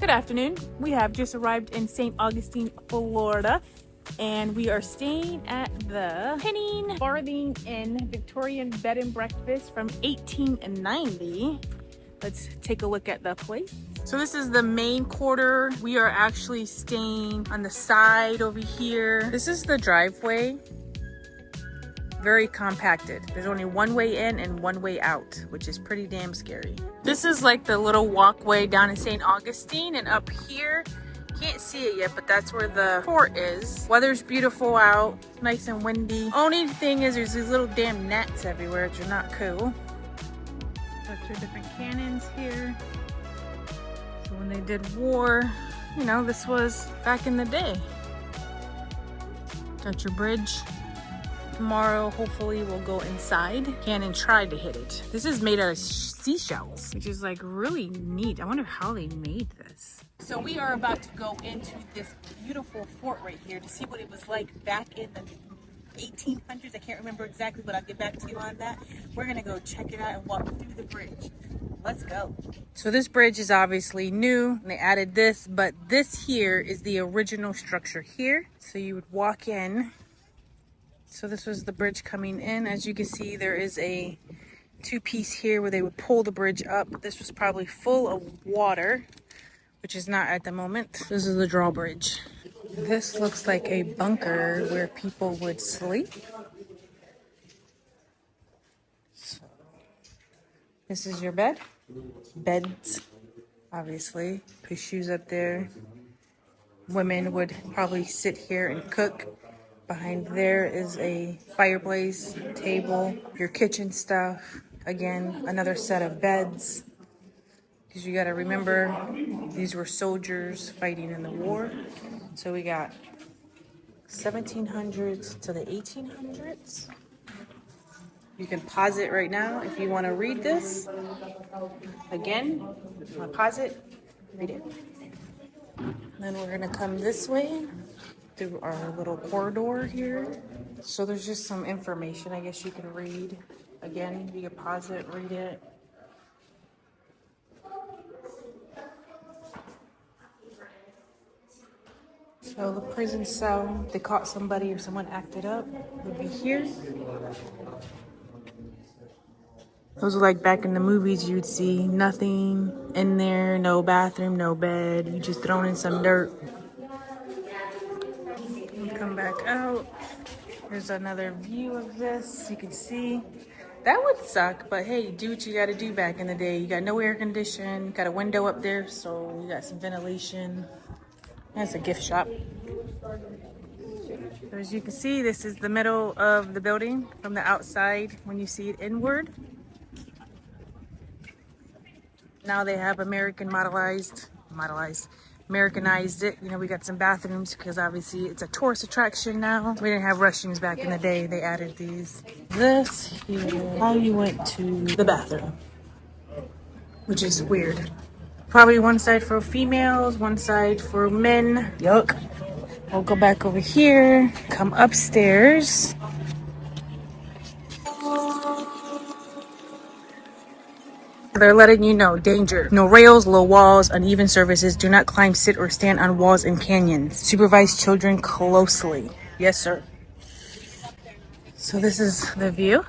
Good afternoon. We have just arrived in St. Augustine, Florida, and we are staying at the Penning Farthing Inn Victorian Bed and Breakfast from 1890. Let's take a look at the place. So this is the main quarter. We are actually staying on the side over here. This is the driveway. Very compacted. There's only one way in and one way out, which is pretty damn scary. This is like the little walkway down in St. Augustine, and up here, can't see it yet, but that's where the fort is. Weather's beautiful out, it's nice and windy. Only thing is there's these little damn gnats everywhere, which are not cool. Got your different cannons here. So when they did war, you know, this was back in the day. Got your bridge. Tomorrow, hopefully, we'll go inside. Cannon tried to hit it. This is made out of seashells, which is like really neat. I wonder how they made this. So we are about to go into this beautiful fort right here to see what it was like back in the 1800s. I can't remember exactly, but I'll get back to you on that. We're gonna go check it out and walk through the bridge. Let's go. So this bridge is obviously new, and they added this, but this here is the original structure here. So you would walk in. So this was the bridge coming in. As you can see, there is a two-piece here where they would pull the bridge up. This was probably full of water, which is not at the moment. This is the drawbridge. This looks like a bunker where people would sleep. So, this is your bed. Beds, obviously. Put shoes up there. Women would probably sit here and cook. Behind there is a fireplace, table, your kitchen stuff. Again, another set of beds. Because you gotta remember, these were soldiers fighting in the war. So we got 1700s to the 1800s. You can pause it right now if you wanna read this. Again, if you wanna pause it, read it. Then we're gonna come this way through our little corridor here. So there's just some information I guess you can read. Again, you can pause it, read it. So the prison cell, they caught somebody or someone acted up, would be here. Those are like back in the movies, you'd see nothing in there, no bathroom, no bed. You just thrown in some dirt. Come back out. There's another view of this. You can see that would suck, but hey, do what you got to do back in the day. You got no air condition, got a window up there, so you got some ventilation. That's a gift shop. So as you can see, this is the middle of the building from the outside when you see it inward. Now they have Americanized it. You know, we got some bathrooms because obviously it's a tourist attraction now. We didn't have restrooms back in the day. They added these. This here, how you went to the bathroom, which is weird. Probably one side for females, one side for men. Yuck. We'll go back over here, come upstairs. They're letting you know, danger. No rails, low walls, uneven surfaces. Do not climb, sit, or stand on walls and canyons. Supervise children closely. Yes, sir. So this is the view.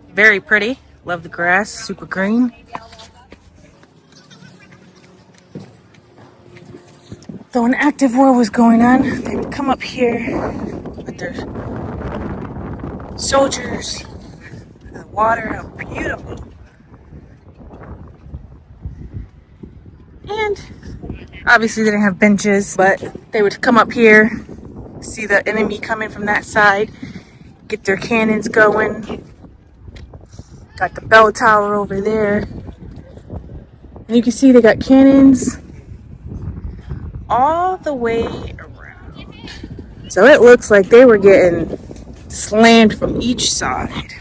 Very pretty. Love the grass, super green. Though an active war was going on, they would come up here with their soldiers. The water, how beautiful. And obviously they didn't have benches, but they would come up here, see the enemy coming from that side, get their cannons going. Got the bell tower over there. And you can see they got cannons all the way around. So it looks like they were getting slammed from each side.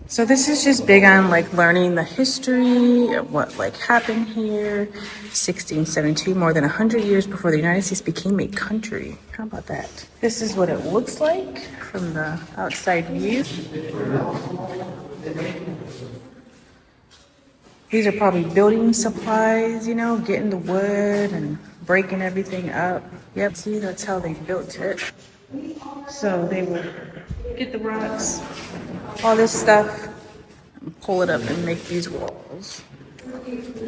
So this is just big on like learning the history of what like happened here. 1672, more than 100 years before the United States became a country. How about that? This is what it looks like from the outside view. These are probably building supplies, you know, getting the wood and breaking everything up. Yep, see, that's how they built it. So they will get the rocks, all this stuff, and pull it up and make these walls.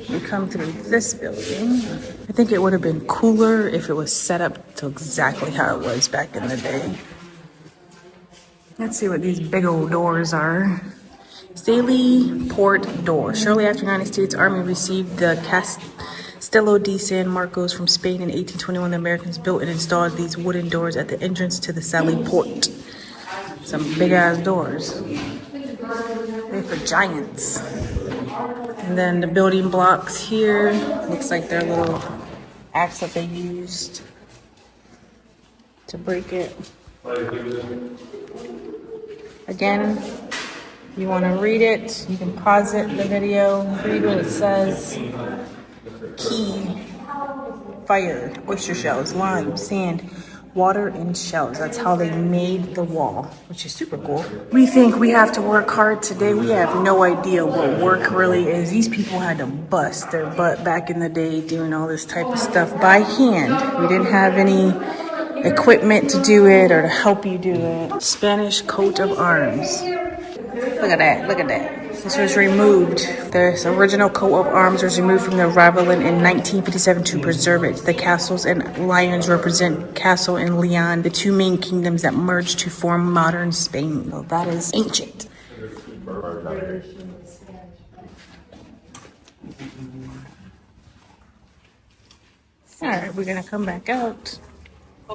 We come through this building. I think it would have been cooler if it was set up to exactly how it was back in the day. Let's see what these big old doors are. Staley Port Door. Shortly after the United States Army received the Castillo de San Marcos from Spain in 1821, the Americans built and installed these wooden doors at the entrance to the Sally Port. Some big ass doors. They're for giants. And then the building blocks here, looks like their little axe that they used to break it. Again, you want to read it, you can pause it, the video, read what it says. Key, fire, oyster shells, lime, sand, water, and shells. That's how they made the wall, which is super cool. We think we have to work hard today. We have no idea what work really is. These people had to bust their butt back in the day doing all this type of stuff by hand. We didn't have any equipment to do it or to help you do it. Spanish coat of arms. Look at that, look at that. This was removed. This original coat of arms was removed from the Ravelin in 1957 to preserve it. The castles and lions represent Castle and Leon, the two main kingdoms that merged to form modern Spain. So that is ancient. All right, we're gonna come back out.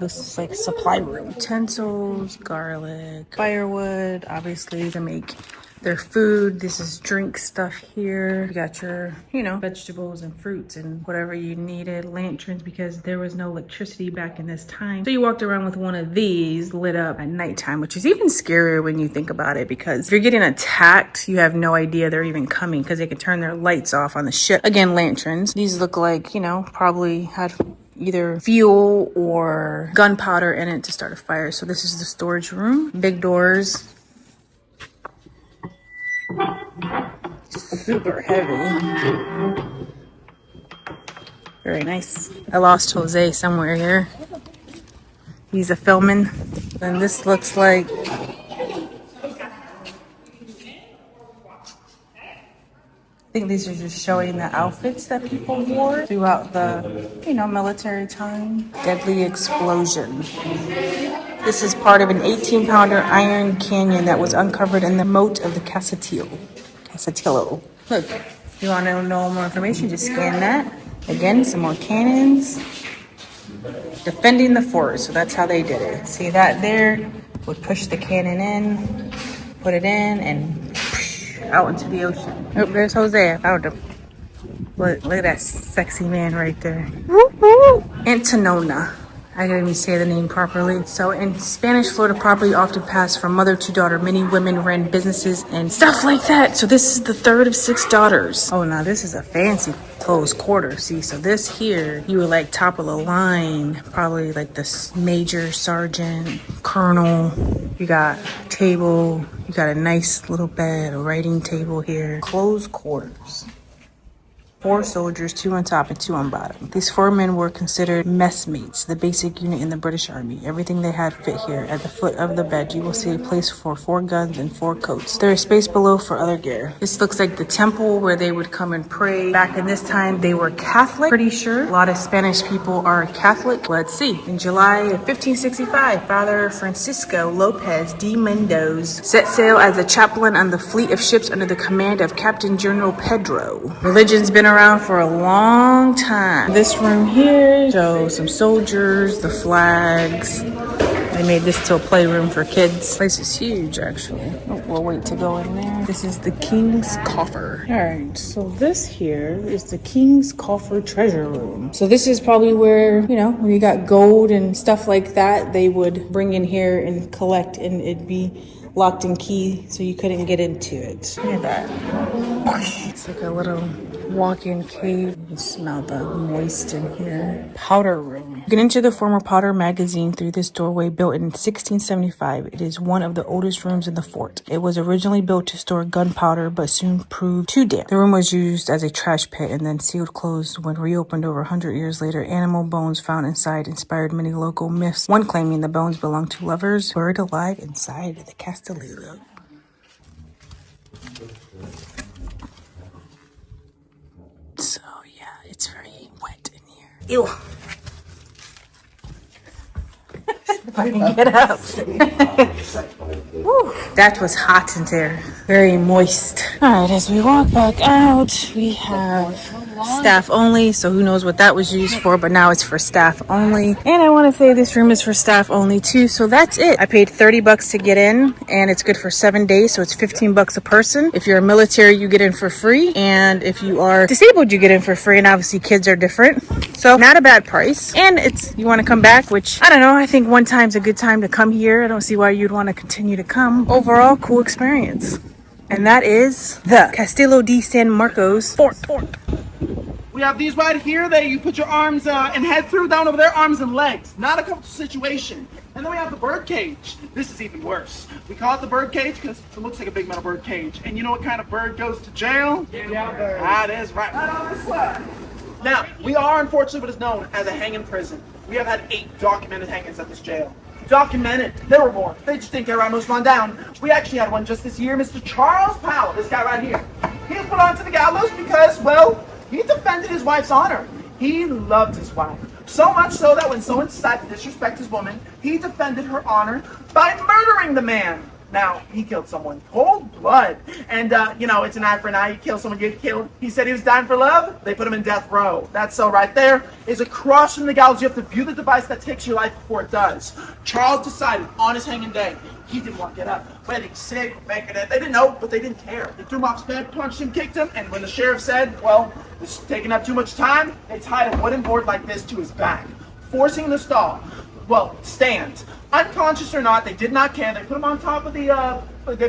This is like a supply room. Utensils, garlic, firewood, obviously to make their food. This is drink stuff here. You got your, you know, vegetables and fruits and whatever you needed. Lanterns, because there was no electricity back in this time. So you walked around with one of these lit up at nighttime, which is even scarier when you think about it, because if you're getting attacked, you have no idea they're even coming because they can turn their lights off on the ship. Again, lanterns. These look like, you know, probably had either fuel or gunpowder in it to start a fire. So this is the storage room. Big doors. Super heavy. Very nice. I lost Jose somewhere here. He's a filming. And this looks like I think these are just showing the outfits that people wore throughout the, you know, military time. Deadly explosion. This is part of an 18-pounder iron canyon that was uncovered in the moat of the Castillo. Look, if you want to know more information, just scan that. Again, some more cannons. Defending the fort, so that's how they did it. See that there? Would push the cannon in, put it in, and out into the ocean. Oh, there's Jose. I found him. Look at that sexy man right there. Woo, woo. Antonona. I can't even say the name properly. So in Spanish, Florida property often passed from mother to daughter. Many women ran businesses and stuff like that. So this is the third of 6 daughters. Oh, now this is a fancy close quarter. See, so this here, you were like top of the line, probably like this major, sergeant, colonel. You got a table. You got a nice little bed, a writing table here. Closed quarters. 4 soldiers, 2 on top and 2 on bottom. These 4 men were considered messmates, the basic unit in the British Army. Everything they had fit here. At the foot of the bed, you will see a place for 4 guns and 4 coats. There is space below for other gear. This looks like the temple where they would come and pray. Back in this time, they were Catholic, pretty sure. A lot of Spanish people are Catholic. Let's see. In July of 1565, Father Francisco Lopez de Mendoza set sail as a chaplain on the fleet of ships under the command of Captain General Pedro. Religion's been around for a long time. This room here shows some soldiers, the flags. They made this to a playroom for kids. This place is huge, actually. Oh, we'll wait to go in there. This is the King's Coffer. All right, so this here is the King's Coffer treasure room. So this is probably where, you know, when you got gold and stuff like that, they would bring in here and collect, and it'd be locked and key, so you couldn't get into it. Look at that. It's like a little walk-in cave. You can smell the moist in here. Powder room. Get into the former Powder magazine through this doorway built in 1675. It is one of the oldest rooms in the fort. It was originally built to store gunpowder, but soon proved too damp. The room was used as a trash pit and then sealed closed. When reopened over 100 years later, animal bones found inside inspired many local myths, one claiming the bones belonged to lovers buried alive inside the Castillo. So yeah, it's very wet in here. Ew. If I can get up. Woo, that was hot in there. Very moist. All right, as we walk back out, we have staff only. So who knows what that was used for, but now it's for staff only. And I want to say this room is for staff only too. So that's it. I paid $30 to get in, and it's good for 7 days. So it's $15 a person. If you're a military, you get in for free. And if you are disabled, you get in for free. And obviously kids are different. So not a bad price. And you want to come back, which I don't know. I think one time's a good time to come here. I don't see why you'd want to continue to come. Overall, cool experience. And that is the Castillo de San Marcos Fort. We have these right here that you put your arms and head through, down over there, arms and legs. Not a comfortable situation. And then we have the bird cage. This is even worse. We call it the bird cage because it looks like a big metal bird cage. And you know what kind of bird goes to jail? That is right. Right on this side. Now, we are unfortunately what is known as a hanging prison. We have had 8 documented hangings at this jail. Documented. There were more. They just didn't get around most one down. We actually had one just this year. Mr. Charles Powell, this guy right here. He was put onto the gallows because, well, he defended his wife's honor. He loved his wife. So much so that when someone decided to disrespect his woman, he defended her honor by murdering the man. Now, he killed someone. Cold blood. And, it's an eye for an eye. You kill someone, you get killed. He said he was dying for love. They put him in death row. That's so right there is a cross from the gallows. You have to view the device that takes your life before it does. Charles decided on his hanging day, he didn't want to get up. Wedding, sick, making it. They didn't know, but they didn't care. They threw him off his bed, punched him, kicked him, and when the sheriff said, well, this is taking up too much time, they tied a wooden board like this to his back, forcing him to stall. Well, stand. Unconscious or not, they did not care. They put him on top of they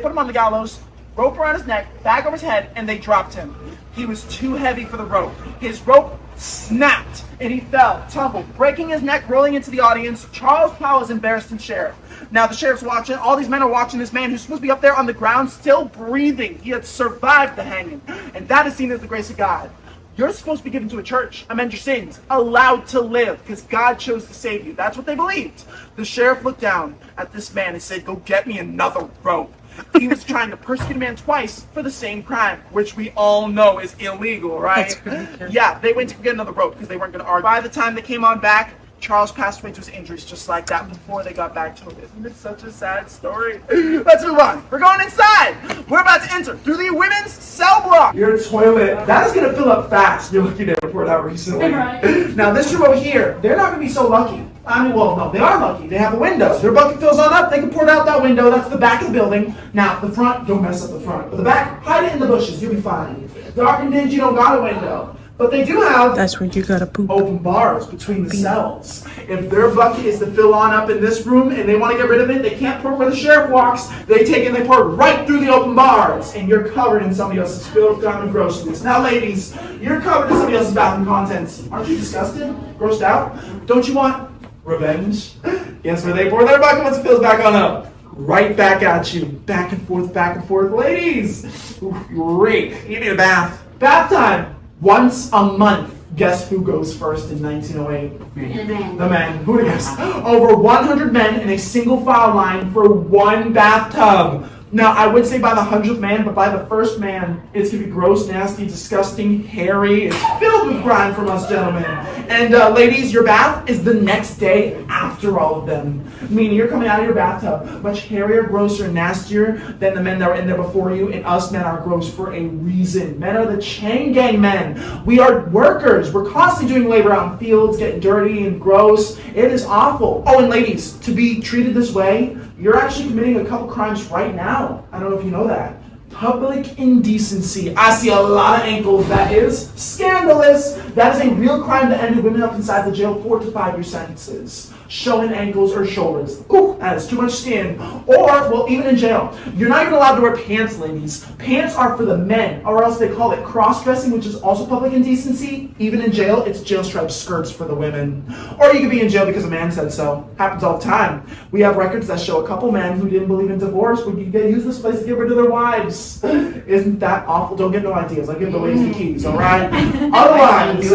put him on the gallows, rope around his neck, bag over his head, and they dropped him. He was too heavy for the rope. His rope snapped, and he fell, tumbled, breaking his neck, rolling into the audience. Charles Powell is embarrassed and sheriff. Now the sheriff's watching. All these men are watching this man who's supposed to be up there on the ground, still breathing. He had survived the hanging, and that is seen as the grace of God. You're supposed to be given to a church, amend your sins, allowed to live, because God chose to save you. That's what they believed. The sheriff looked down at this man and said, go get me another rope. He was trying to persecute a man twice for the same crime, which we all know is illegal, right? Yeah, they went to get another rope because they weren't going to argue. By the time they came on back, Charles passed away to his injuries just like that before they got back to him. Isn't it such a sad story? Let's move on. We're going inside. We're about to enter through the women's cell block. Your toilet, that is going to fill up fast. You're lucky they reported out recently. Right. Now this room over here, they're not going to be so lucky. I mean, well, no, they are lucky. They have a window. Their bucket fills on up. They can pour it out that window. That's the back of the building. Now, the front, don't mess up the front. But the back, hide it in the bushes. You'll be fine. Dark and dingy, don't got a window. But they do have that's where you gotta poop. Open bars between the cells. If their bucket is to fill on up in this room and they want to get rid of it, they can't pour it where the sheriff walks. They take it and they pour it right through the open bars. And you're covered in somebody else's filth, gum, and groceries. Now, ladies, you're covered in somebody else's bathroom contents. Aren't you disgusted? Grossed out? Don't you want revenge? Guess where they pour their bucket once it fills back on up? Right back at you. Back and forth, back and forth. Ladies, great. You need a bath. Bath time. Once a month. Guess who goes first in 1908? The men. Who would have guessed? Over 100 men in a single file line for one bathtub. Now, I would say by the 100th man, but by the first man, it's going to be gross, nasty, disgusting, hairy. It's filled with grime from us gentlemen. And ladies, your bath is the next day after all of them. Meaning you're coming out of your bathtub much hairier, grosser, and nastier than the men that were in there before you. And us men are gross for a reason. Men are the chain gang men. We are workers. We're constantly doing labor out in fields, getting dirty and gross. It is awful. Oh, and ladies, to be treated this way, you're actually committing a couple crimes right now. I don't know if you know that. Public indecency. I see a lot of ankles. That is scandalous. That is a real crime that ended women up inside the jail 4 to 5 year sentences. Showing ankles or shoulders. Ooh, that is too much skin. Or, well, even in jail, you're not even allowed to wear pants, ladies. Pants are for the men, or else they call it cross-dressing, which is also public indecency. Even in jail, it's jail striped skirts for the women. Or you could be in jail because a man said so. Happens all the time. We have records that show a couple men who didn't believe in divorce would use this place to get rid of their wives. Isn't that awful? Don't get no ideas. I give the ladies the keys, all right? Otherwise,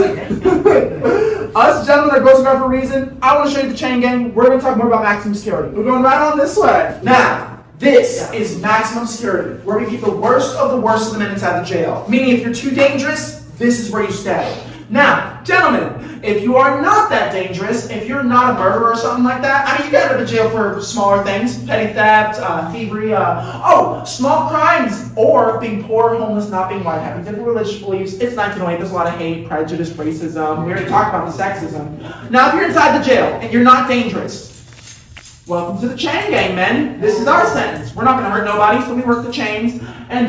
us gentlemen are ghosting out for a reason. I want to show you the chain gang. We're going to talk more about maximum security. We're going right on this way. Now, this is maximum security, where we keep the worst of the men inside the jail. Meaning if you're too dangerous, this is where you stay. Now, gentlemen, if you are not that dangerous, if you're not a murderer or something like that, I mean, you get out of jail for smaller things, petty theft, thievery, small crimes, or being poor, homeless, not being white, having different religious beliefs. It's 1908, there's a lot of hate, prejudice, racism. We already talked about the sexism. Now, if you're inside the jail and you're not dangerous, welcome to the chain gang, men. This is our sentence. We're not going to hurt nobody, so we work the chains. And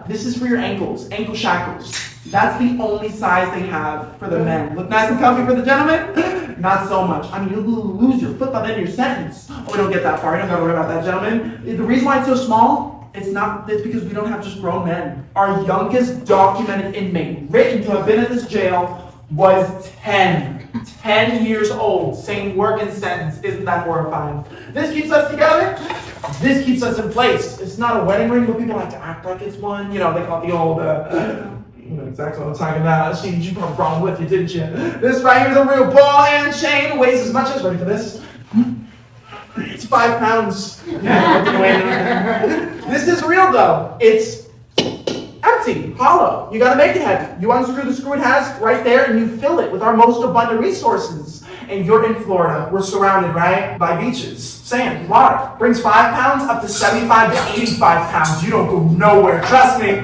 this is for your ankles, ankle shackles. That's the only size they have for the men. Look nice and comfy for the gentlemen? Not so much. I mean, you'll lose your foot by the end of your sentence. Oh, we don't get that far. You don't got to worry about that, gentlemen. The reason why it's so small, it's because we don't have just grown men. Our youngest documented inmate, written to have been at this jail, was 10 years old, same working sentence. Isn't that horrifying? This keeps us together. This keeps us in place. It's not a wedding ring, but people like to act like it's one. You know, they call it the old, you know exactly what I'm talking about. You brought wrong with you, didn't you? This right here is a real ball and chain. Weighs as much as, ready for this? It's 5 pounds. This is real though. It's empty, hollow. You gotta make it heavy. You unscrew the screw it has right there and you fill it with our most abundant resources. And you're in Florida. We're surrounded, right, by beaches, sand, water. Brings 5 pounds up to 75 to 85 pounds. You don't go nowhere, trust me.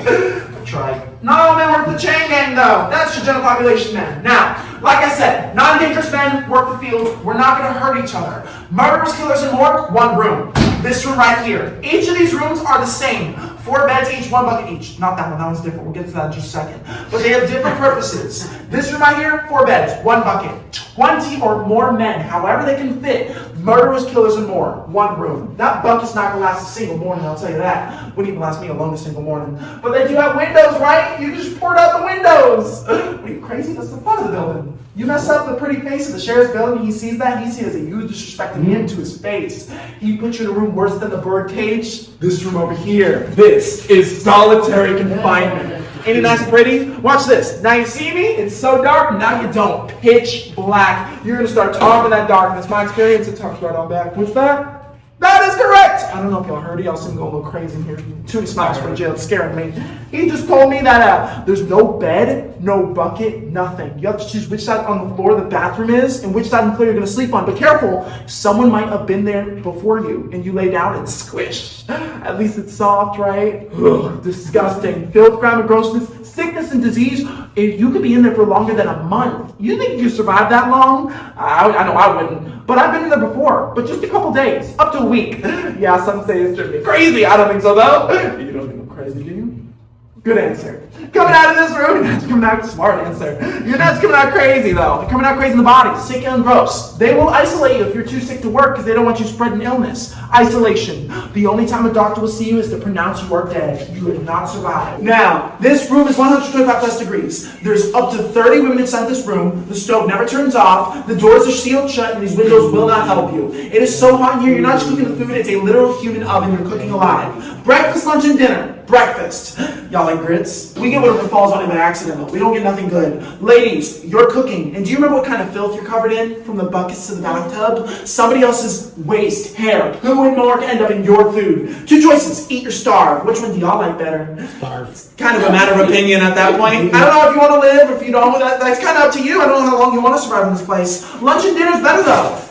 Try. Not all men work the chain gang though. That's your general population men. Now, like I said, non-dangerous men work the field. We're not gonna hurt each other. Murderers, killers, and more, one room. This room right here. Each of these rooms are the same. 4 beds each, 1 bucket each. Not that one, that one's different. We'll get to that in just a second. But they have different purposes. This room right here, 4 beds, 1 bucket. 20 or more men, however they can fit. Murderers, killers, and more. 1 room. That bucket's not going to last a single morning, I'll tell you that. Wouldn't even last me alone a single morning. But they do have windows, right? You just poured out the windows. What are you, crazy? That's the fun of the building. You mess up the pretty face of the sheriff's building, he sees that, he sees that you disrespected him to his face. He put you in a room worse than the bird cage. This room over here. This is solitary confinement. Ain't it nice and pretty? Watch this. Now you see me? It's so dark. Now you don't. Pitch black. You're going to start talking that darkness. My experience, it talks right on back. What's that? That is correct! I don't know if y'all heard it. Y'all seem to go a little crazy in here. Too many smacks from jail. It's scaring me. He just told me that there's no bed, no bucket, nothing. You have to choose which side on the floor the bathroom is and which side on the floor you're going to sleep on. But careful, someone might have been there before you and you lay down and squish. At least it's soft, right? Ugh, disgusting. Filth, crime, and grossness, sickness, and disease. If you could be in there for longer than a month. You think you survived that long? I know I wouldn't. But I've been in there before. But just a couple days. Up to a week. Yeah, some say it's crazy. I don't think so, though. You don't think I'm crazy, do you? Good answer. Coming out of this room, that's coming out smart answer. You're not coming out crazy, though. They're coming out crazy in the body. Sick and gross. They will isolate you if you're too sick to work because they don't want you spreading illness. Isolation. The only time a doctor will see you is to pronounce you are dead. You have not survived. Now, this room is 125 plus degrees. There's up to 30 women inside this room. The stove never turns off. The doors are sealed shut, and these windows will not help you. It is so hot in here, you're not just cooking the food, it's a literal human oven you're cooking alive. Breakfast, lunch, and dinner. Breakfast. Y'all like grits? We get whatever falls on him by accident. We don't get nothing good. Ladies, you're cooking. And do you remember what kind of filth you're covered in? From the buckets to the bathtub? Somebody else's waste, hair, poo, and more can end up in your food. 2 choices. Eat or starve. Which one do y'all like better? Starve. It's kind of a matter of opinion at that point. I don't know if you want to live or if you don't. That's kind of up to you. I don't know how long you want to survive in this place. Lunch and dinner's better though.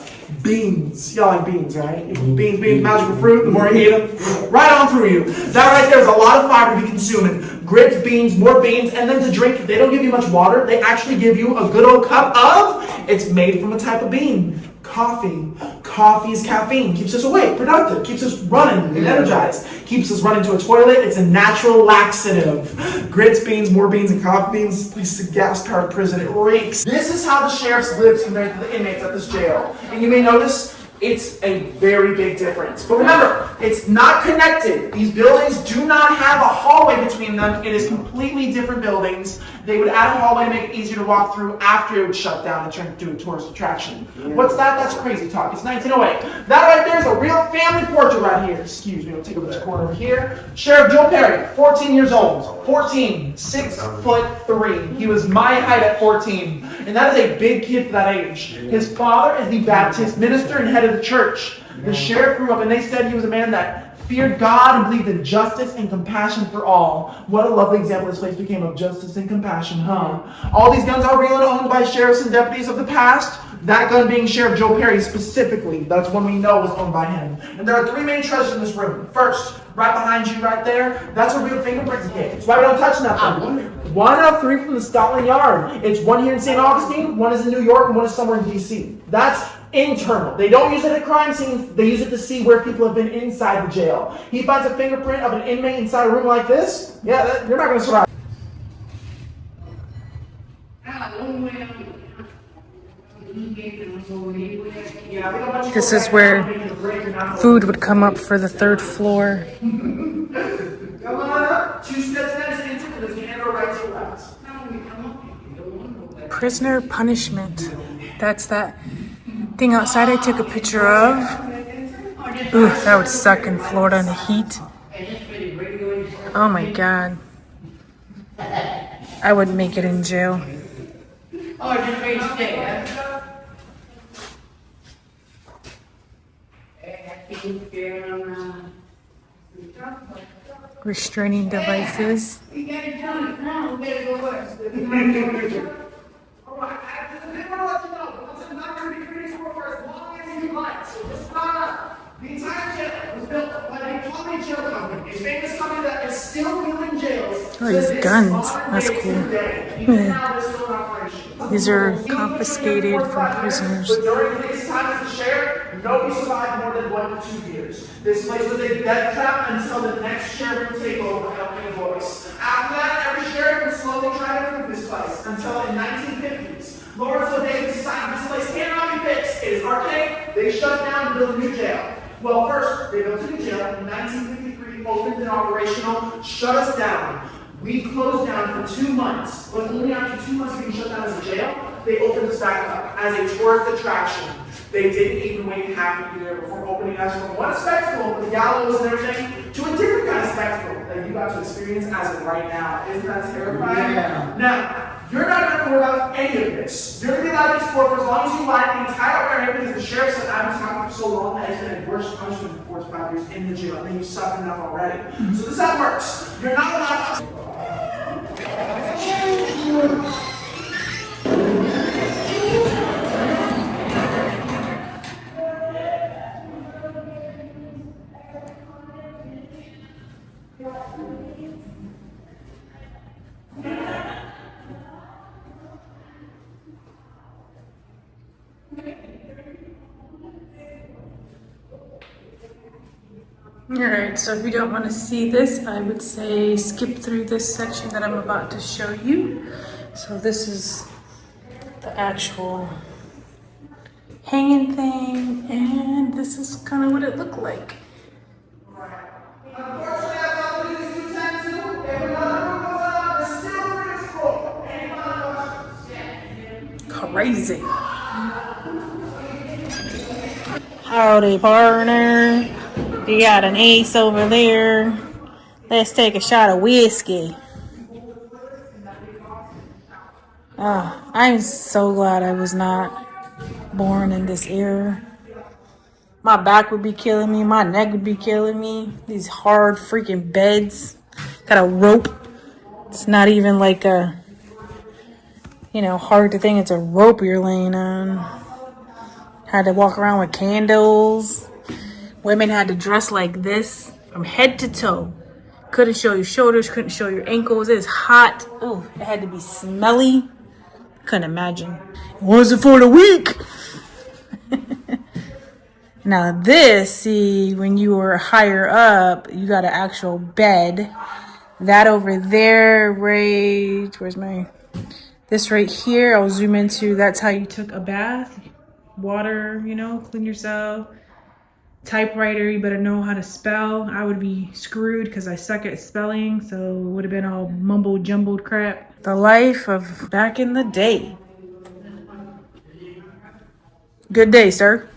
Beans. Y'all like beans, right? Beans, magical fruit, the more you eat them, right on through you. That right there is a lot of fiber to be consuming. Grits, beans, more beans, and then to drink, they don't give you much water. They actually give you a good old cup of, it's made from a type of bean. Coffee. Coffee is caffeine, keeps us awake, productive, keeps us running and energized, keeps us running to a toilet. It's a natural laxative. Grits, beans, more beans, and coffee beans. This is a gas-powered prison. It reeks. This is how the sheriffs live compared to the inmates at this jail. And you may notice it's a very big difference. But remember, it's not connected. These buildings do not have a hallway between them. It is completely different buildings. They would add a hallway to make it easier to walk through after it would shut down and turn into a tourist attraction. What's that? That's crazy talk. It's 1908. That right there is a real family portrait right here. Excuse me, we'll take a look at the corner over here. Sheriff Joe Perry, 14 years old. 14, 6'3". He was my height at 14. And that is a big kid for that age. His father is the Baptist minister and head of the church. The sheriff grew up and they said he was a man that feared God and believed in justice and compassion for all. What a lovely example this place became of justice and compassion, huh? All these guns are real and owned by sheriffs and deputies of the past. That gun being Sheriff Joe Perry specifically. That's one we know was owned by him. And there are three main treasures in this room. First, right behind you right there, that's a real fingerprint kit. That's why we don't touch nothing. 1 out of 3 from the Scotland Yard. It's one here in St. Augustine, one is in New York, and one is somewhere in D.C. That's internal. They don't use it at crime scenes. They use it to see where people have been inside the jail. He finds a fingerprint of an inmate inside a room like this. Yeah, you're not going to survive. This is where food would come up for the 3rd floor. Come on up. 2 steps next into it. There's an arrow right to left. Prisoner punishment. That's that thing outside I took a picture of. Ooh, that would suck in Florida in the heat. Oh my God. I wouldn't make it in jail. Oh, just ready to stay, Restraining devices. You gotta tell it now, we gotta go west. Alright, I just didn't want to let you know, but I'm not going to be free to work for as long as you like. So just the entire jail was built by a plumbing jail company, a famous company that is still building jails. Oh, these guns. That's cool. These are confiscated from prisoners. But during his time as the sheriff, nobody survived more than 1 to 2 years. This place was a death trap until the next sheriff would take over helping a voice. After that, every sheriff would slowly try to improve this place until in 1950s. Lawrence and Davis decided this place cannot be fixed. It is archaic. They shut down and built a new jail. Well, first, they built a new jail in 1953, opened and operational, shut us down. We closed down for 2 months, but only after 2 months of being shut down as a jail, they opened us back up as a tourist attraction. They didn't even wait half a year before opening us from one spectacle, the gallows and everything, to a different kind of spectacle that you got to experience as of right now. Isn't that terrifying? Yeah. Now, you're not going to worry about any of this. You're going to be allowed to explore for as long as you like the entire area because the sheriff said I've been talking for so long that it's been a worse punishment for 4 to 5 years in the jail and you've suffered enough already. So this is how it works. You're not allowed to... Alright, so if you don't want to see this, I would say skip through this section that I'm about to show you. So this is the actual hanging thing, and this is kind of what it looked like. Unfortunately, I thought we used 210 too. If another one goes on, we're still free to explore. Any final questions? Crazy. Howdy, partner. You got an ace over there. Let's take a shot of whiskey. Oh, I'm so glad I was not born in this era. My back would be killing me. My neck would be killing me. These hard freaking beds. Got a rope. It's not even like a, hard to think. It's a rope you're laying on. Had to walk around with candles. Women had to dress like this from head to toe. Couldn't show your shoulders, couldn't show your ankles. It was hot. Oh, it had to be smelly. Couldn't imagine. It wasn't for the weak. Now this, see, when you were higher up, you got an actual bed. That over there, right, where's my, this right here, I'll zoom into, that's how you took a bath. Water, you know, clean yourself. Typewriter, you better know how to spell. I would be screwed because I suck at spelling, so it would have been all mumble jumbled crap. The life of back in the day. Good day, sir.